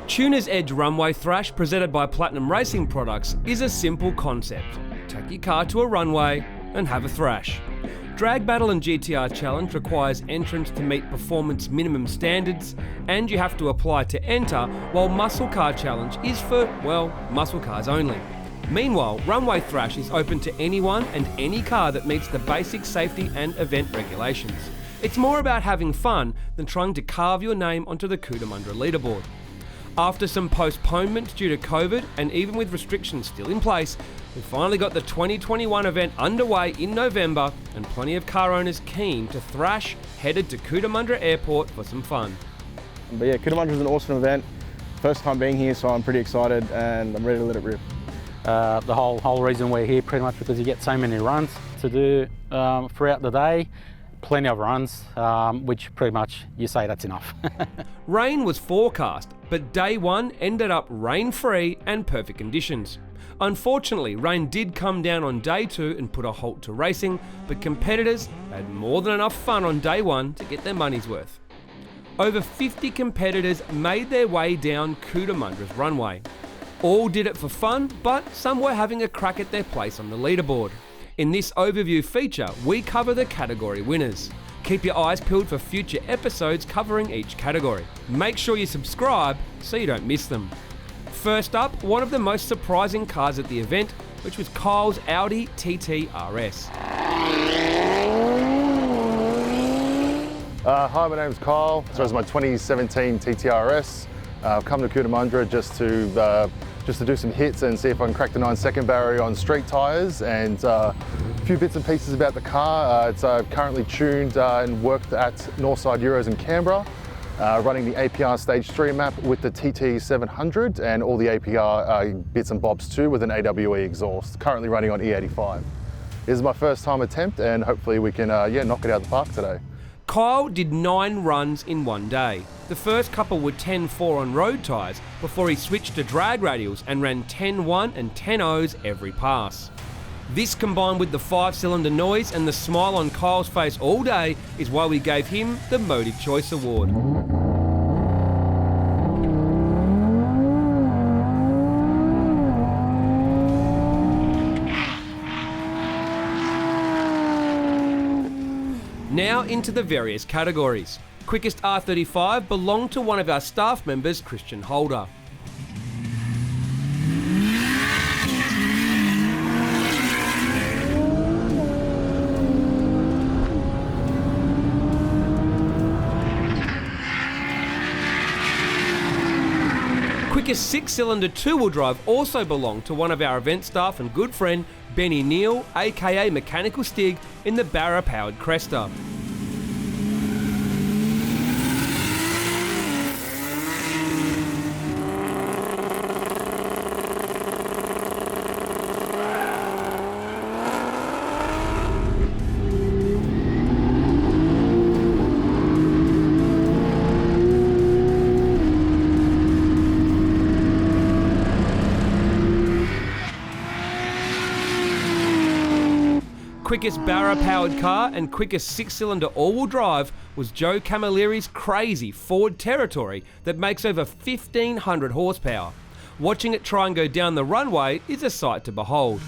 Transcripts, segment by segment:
Tuner's Edge Runway Thrash, presented by Platinum Racing Products, is a simple concept. Take your car to a runway and have a thrash. Drag Battle and GTR Challenge requires entrants to meet performance minimum standards, and you have to apply to enter, while Muscle Car Challenge is for, well, muscle cars only. Meanwhile, Runway Thrash is open to anyone and any car that meets the basic safety and event regulations. It's more about having fun than trying to carve your name onto the Cootamundra leaderboard. After some postponements due to COVID, and even with restrictions still in place, we finally got the 2021 event underway in November, and plenty of car owners keen to thrash headed to Cootamundra Airport for some fun. But yeah, Cootamundra is an awesome event. First time being here, so I'm pretty excited and I'm ready to let it rip. The whole reason we're here pretty much because you get so many runs to do throughout the day. Plenty of runs, which pretty much you say that's enough. Rain was forecast, but day one ended up rain-free and perfect conditions. Unfortunately, rain did come down on day two and put a halt to racing, but competitors had more than enough fun on day one to get their money's worth. Over 50 competitors made their way down Cootamundra's runway. All did it for fun, but some were having a crack at their place on the leaderboard. In this overview feature, we cover the category winners. Keep your eyes peeled for future episodes covering each category. Make sure you subscribe so you don't miss them. First up, one of the most surprising cars at the event, which was Kyle's Audi TT RS. Hi, my name's Kyle. So it's my 2017 TTRS. I've come to Cootamundra just to do some hits and see if I can crack the 9-second barrier on street tyres, and a few bits and pieces about the car. It's currently tuned and worked at Northside Euros in Canberra, running the APR Stage 3 map with the TT700 and all the APR bits and bobs too with an AWE exhaust, currently running on E85. This is my first time attempt and hopefully we can knock it out of the park today. Kyle did 9 runs in one day. The first couple were 10-4 on road tyres before he switched to drag radials and ran 10-1 and 10-0s every pass. This, combined with the 5-cylinder noise and the smile on Kyle's face all day, is why we gave him the Motive Choice Award. Now into the various categories. Quickest R35 belonged to one of our staff members, Christian Holder. Quickest 6-cylinder 2-wheel drive also belonged to one of our event staff and good friend, Benny Neal, aka Mechanical Stig, in the Barra-powered Cresta. Quickest Barra-powered car and quickest 6-cylinder all-wheel drive was Joe Camilleri's crazy Ford Territory that makes over 1,500 horsepower. Watching it try and go down the runway is a sight to behold.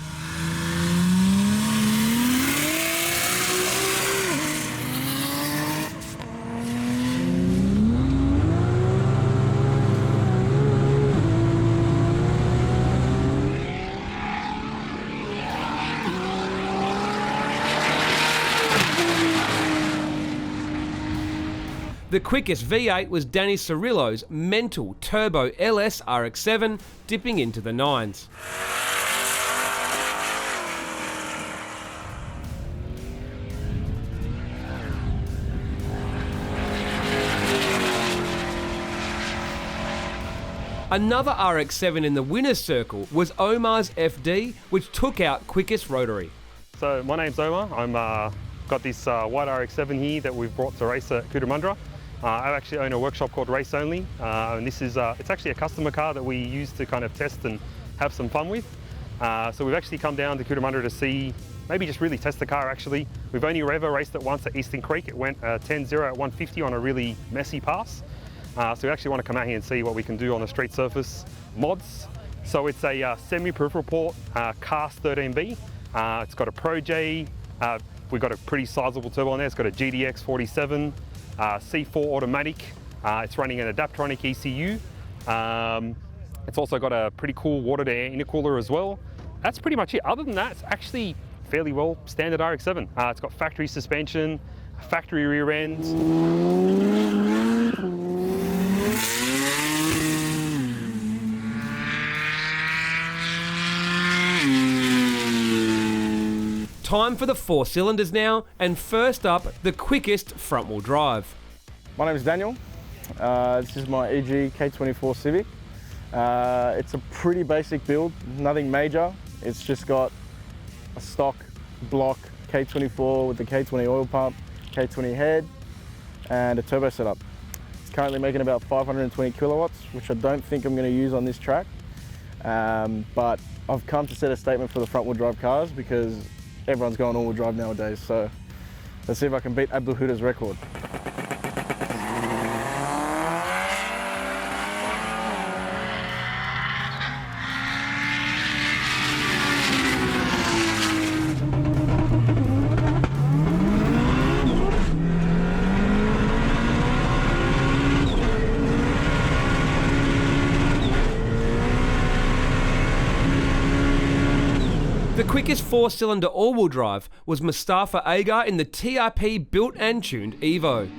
The quickest V8 was Danny Cirillo's mental turbo LS RX-7, dipping into the 9s. Another RX-7 in the winner's circle was Omar's FD, which took out quickest rotary. So my name's Omar. I'm got this white RX-7 here that we've brought to race at Cootamundra. I actually own a workshop called Race Only, and this is it's actually a customer car that we use to kind of test and have some fun with. So we've actually come down to Cootamundra to see, maybe just really test the car actually. We've only ever raced it once at Eastern Creek. It went 10-0 at 150 on a really messy pass. So we actually want to come out here and see what we can do on the street surface mods. So it's a semi-peripheral port, Cast 13B. It's got a Pro J. We've got a pretty sizable turbo on there. It's got a GDX 47, C4 automatic. It's running an Adaptronic ECU. It's also got a pretty cool water-to-air intercooler as well. That's pretty much it. Other than that, it's actually fairly well standard RX-7. It's got factory suspension, factory rear end. Time for the 4 cylinders now, and first up, the quickest front-wheel drive. My name is Daniel. This is my EG K24 Civic. It's a pretty basic build, nothing major. It's just got a stock block K24 with the K20 oil pump, K20 head, and a turbo setup. It's currently making about 520 kilowatts, which I don't think I'm going to use on this track. But I've come to set a statement for the front-wheel drive cars because everyone's going all-wheel drive nowadays. So let's see if I can beat Abdul Huda's record. The quickest 4-cylinder all-wheel drive was Mustafa Agar in the TRP built and tuned Evo.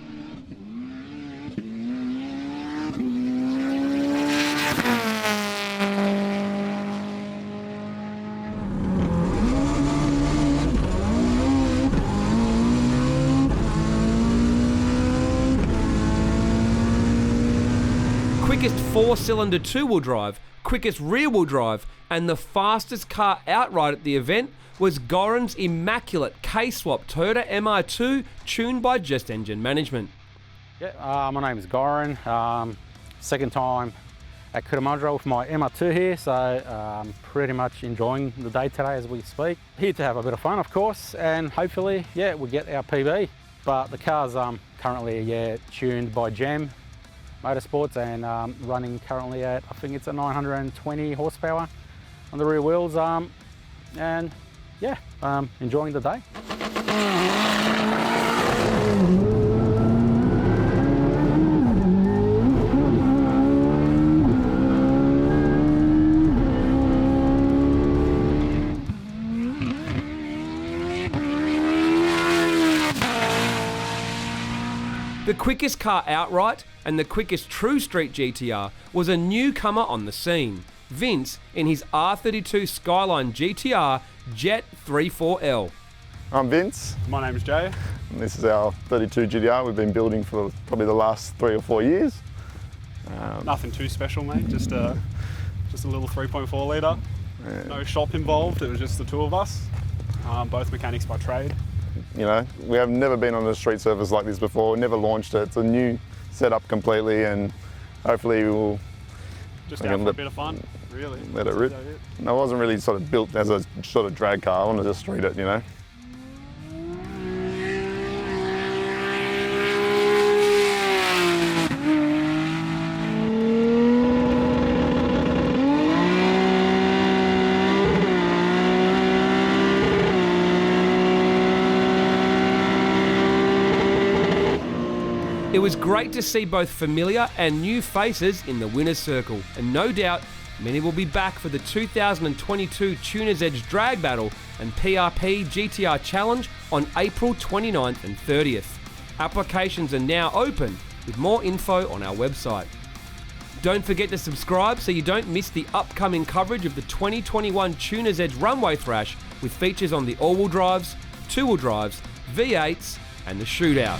Quickest 4-cylinder 2-wheel drive, quickest rear-wheel drive, and the fastest car outright at the event was Goran's immaculate K-swap Toyota MR2 tuned by Just Engine Management. Yeah, my name is Goran. Second time at Cootamundra with my MR2 here, so pretty much enjoying the day today as we speak. Here to have a bit of fun, of course, and hopefully, yeah, we get our PB. But the car's currently, tuned by Gem Motorsports and running currently at, I think it's a 920 horsepower on the rear wheels, and yeah, enjoying the day. The quickest car outright and the quickest true street GTR was a newcomer on the scene, Vince in his R32 Skyline GTR Jet 34L. I'm Vince. My name's Jay. And this is our 32 GTR we've been building for probably the last 3 or 4 years. Nothing too special, mate. Just a little 3.4 litre. Yeah. No shop involved. It was just the two of us, both mechanics by trade. You know, we have never been on a street surface like this before. Never launched it. It's a new setup completely, and hopefully we'll Just out for a bit of fun, really. let it rip. And I wasn't really sort of built as a sort of drag car. I wanted to street it, you know. It was great to see both familiar and new faces in the winner's circle, and no doubt many will be back for the 2022 Tuner's Edge Drag Battle and PRP GTR Challenge on April 29th and 30th. Applications are now open, with more info on our website. Don't forget to subscribe so you don't miss the upcoming coverage of the 2021 Tuner's Edge Runway Thrash with features on the all-wheel drives, two-wheel drives, V8s and the Shootout.